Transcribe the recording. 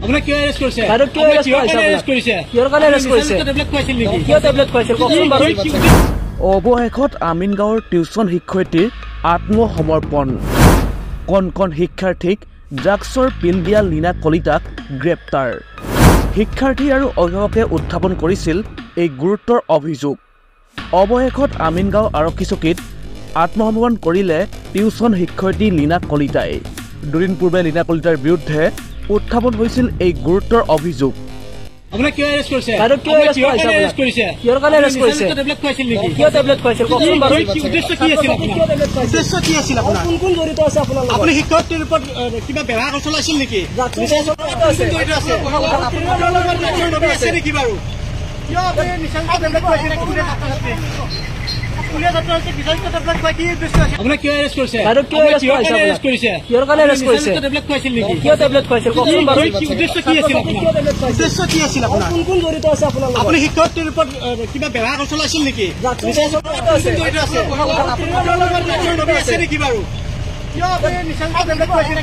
আপোনাক কিয় এৰেষ্ট কৰিছে? আৰু কিয় এৰেষ্ট কৰিছে? কিহৰ কাৰণে এৰেষ্ট কৰিছে? টেবলেট খুৱাইছিল নেকি? কিয় টেবলেট খুৱাইছিল কওকচোন বাৰু। অৱশেষত আমিনগাঁৱৰ টিউচন শিক্ষয়িত্ৰীৰ আত্মসমৰ্পণ। কণ কণ শিক্ষাৰ্থীক ড্ৰাগছৰ পিল দিয়া লীনা কলিতাক গ্ৰেপ্তাৰ। শিক্ষাৰ্থী আৰু অভিভাৱকে উত্থাপন কৰিছিল এই গুৰুতৰ অভিযোগ। অৱশেষত আমিনগাঁও আৰক্ষী চকীত আত্মসমৰ্পণ কৰিলে টিউচন শিক্ষয়িত্ৰী লীনা কলিতাই। দুদিন পূৰ্বে লীনা কলিতাৰ বিৰুদ্ধে উত্থাপন হৈছিল এই গুৰুতৰ অভিযোগ। আপোনাক কিয় এৰেষ্ট কৰিছে? আৰু কিয় এৰেষ্ট কৰিছে? কিহৰ কাৰণে এৰেষ্ট কৰিছে? টেবলেট খুৱাইছিল নেকি? কিয় টেবলেট খুৱাইছিল কওকচোন বাৰু। উদ্দেশ্য কি আছিল আপোনাৰ? উদ্দেশ্য কি আছিল আপোনাৰ? কোন কোন জড়িত আছে আপোনাৰ লগত? আপুনি শিক্ষয়িত্ৰীৰ ওপৰত কিবা বেয়া কথা চলাইছিল নেকি? আছে নেকি বাৰু? কিয় আপুনি নিচাযুক্ত টেবলেট খুৱাইছিল? আপোনাক কিয় এৰেষ্ট কৰিছে? আৰু কিয় এৰেষ্ট কৰিছে? কিহৰ কাৰণে এৰেষ্ট কৰিছে? টেবলেট খুৱাইছিল নেকি? কিয় টেবলেট খুৱাইছিল কওকচোন বাৰু। উদ্দেশ্য কি আছিল আপোনাৰ? উদ্দেশ্য কি আছিল আপোনাৰ? কোন কোন জড়িত আছে আপোনাৰ লগত? আপুনি শিক্ষয়িত্ৰীৰ ওপৰত কিবা বেয়া কথা চলাইছিল নেকি? আছে নেকি বাৰু? কিয় আপুনি নিচাযুক্ত টেবলেট খুৱাইছিল?